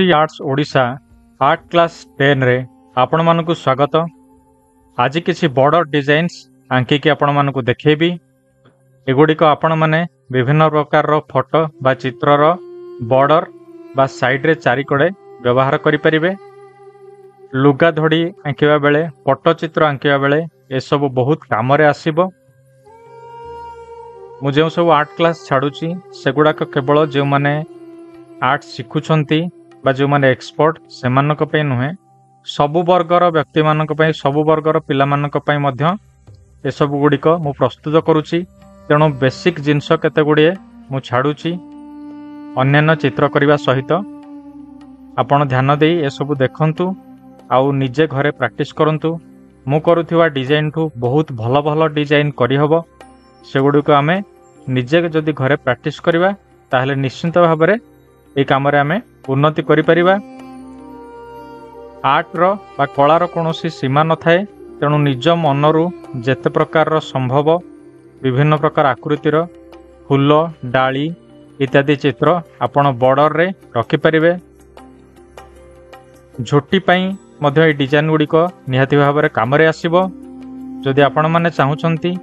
SSC arts Odisha art class 10 रे आपण मानकु स्वागत। आज किसी बॉर्डर डिजाइन्स आंकिकी आपण मानकु देखेबी। एगुड़िक आपण माने विभिन्न प्रकार रो फोटो बा चित्रर बॉर्डर बा साइड रे चारिकड़े व्यवहार करि परिबे। लुगा धड़ी आंकिवा बेले पट्टचित्र आंकिवा बेले ए सब बहुत काम रे आसीबो। मु जो सब आर्ट क्लास छाड़ुची सेगुड़ाक केवल जो माने आर्ट शिखुछंती बा जो माने एक्सपर्ट सेमानक पे नुहे, सबु वर्गर व्यक्ति मानक पे सबु वर्गर पिला मानक पे मध्य ए सब गुड़िक मु प्रस्तुत करुची। तेणु बेसिक जिनस केते गुड़िए मु छाड़ुची अन्यान्य चित्र करने सहित आपण ध्यान दे ए सब देखंतु आउ निजे घरे प्रैक्टिस करंतु। मु करुथिबा डिजाइन ठू बहुत भल भल डिजाइन करिहबो। सेगुड़िक आमे निजे जदि घरे प्रैक्टिस करिबा ताहले निश्चित भाव में ये काम आम उन्नति करिपरिबा। आर्ट रो बा कलार कौनसी सीमा न थाए। तेणु निज मनरू जेते प्रकार संभव विभिन्न प्रकार आकृतिर फूल डाली इत्यादि चित्र आपण बॉर्डर रे रखिपारे। झोटी पाई मध्य ये डिजाइन गुड़िक निहाती भाव में काम आसीबो। जदि आपण माने चाहुचंती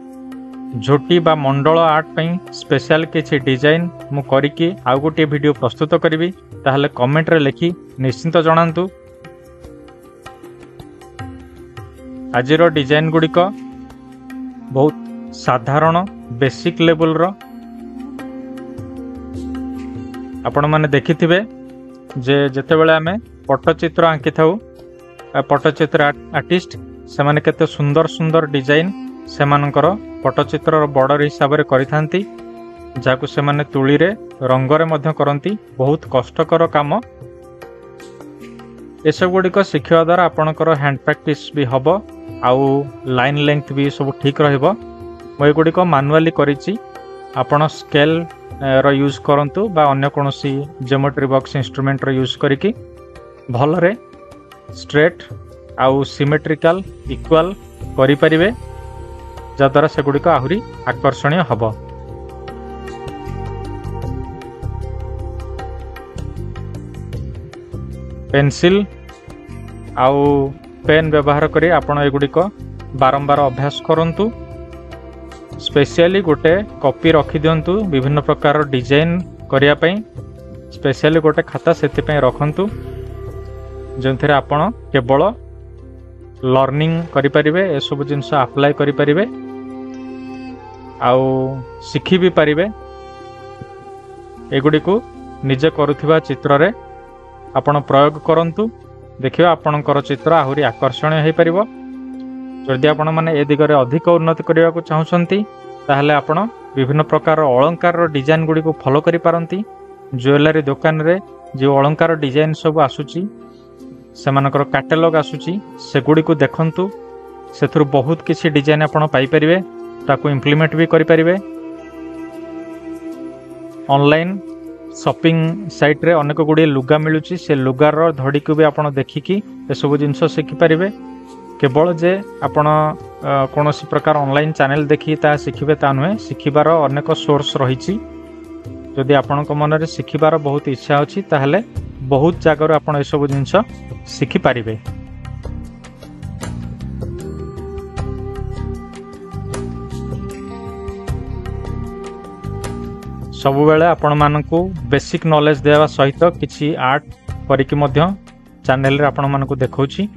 झोटी बा मंडल आर्ट पई स्पेशल किसी डिजाइन मु करिकी आउ गोटे वीडियो प्रस्तुत करी ताहले कमेंट रे लिखी निश्चिंत जणांतु। आजिर डिजाइन गुड़िक बहुत साधारण बेसिक लेवल रो आपण माने देखिथिबे जे जेतेबेले आमे पट्टचित्र आंकी थाउ पट्टचित्र आर्टिस्ट से माने केते सुंदर सुंदर डिजाइन से मानकर पट्टचित्र बॉर्डर हिसाब से करिथांती, जाकु से माने तुली रे रंग रे मध्य करंती। बहुत कष्टकर काम। ए सब गुड़िक शिखिया द्वारा आपणकर हैंड प्रैक्टिस भी हबो आउ लाइन लेंथ भी सब ठीक रहइबो। मु गुड़िक मैनुअली करिछि। आपण स्केल रो यूज करंतु बा अन्य कोनोसी ज्योमेट्री बॉक्स इंस्ट्रूमेंट रो यूज करिकि भल रे स्ट्रेट आउ सिमेट्रिकल इक्वल करि परिबे, जद्वारा सेगुड़िक आहुरी आकर्षणीय हब। पेंसिल आउ पेन व्यवहार करी आपण एगुड़िक बारंबार अभ्यास करंतु। स्पेशली गोटे कॉपी रखी दिंतु विभिन्न प्रकार डिजाइन करिया पई। स्पेशली गोटे खाता सेति पई रखंतु जेंथरे आपण केवल लर्निंग करि परिबे। ए सब जिंस अप्लाई करि परिबे आउ शिखि भी पारिबे। एगुड़ी को निजे करुथिबा चित्र रे आपण प्रयोग करंतु। देखियो आपणकर चित्र आहुरी आकर्षणीय हो पारिबो। जदि आपण माने ए दिगरे अधिक उन्नति करिया को चाहुचंती ताहले आपण विभिन्न प्रकार अलंकार रो डिजाइन गुडी को फॉलो करि पारंती। ज्वेलरी दुकान रे जो अलंकार डिजाइन सब आसुची सेमानकर कैटलॉग आसुची सेगुडी को देखंतु। सेथुर बहुत किसी डिजाइन आपण पाई परिबे, ताको इम्प्लीमेंट भी करि परिबे। ऑनलाइन शॉपिंग साइट रे अनेक गुडी लुगा मिलुची, से लुगार धड़ी को भी आपण देखिकी ए सब जिंस शिखि परिबे। केवल जे आपण कोनोसी प्रकार ऑनलाइन चैनल देखि ता शिखिबे ता नुहे, शिखिबार अनेक सोर्स रहिची। जदि आपणक मन रे शिखिबार बहुत इच्छा अछि ताहले बहुत जगह आपण ए सब जिंस शिखि पारिबे। सबु बेले आपण मानकु बेसिक नॉलेज देवा सहित किछि आर्ट करिकि मध्य चैनल रे आपण मानकु देखौछि।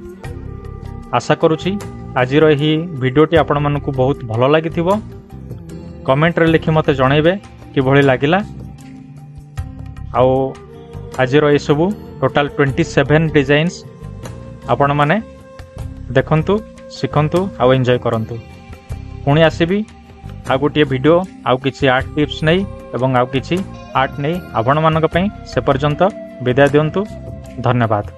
आशा करूछि आजिर एही वीडियोटी आपण मानकु बहुत भलो लागिथिबो। कमेंट रे लिखि मते जणैबे कि भली लागिला। आउ आजिर ए सबु टोटल 27 डिजाइन्स आपण माने देखंतु शिखंतु आउ एंजॉय करंतु। पुणी आसीबी आ गोटे वीडियो आउ किछि आर्ट टिप्स नै एवं आउ किछि आर्ट नै आपण मानक पई। से पर्यंत विदाय दियंतु। धन्यवाद।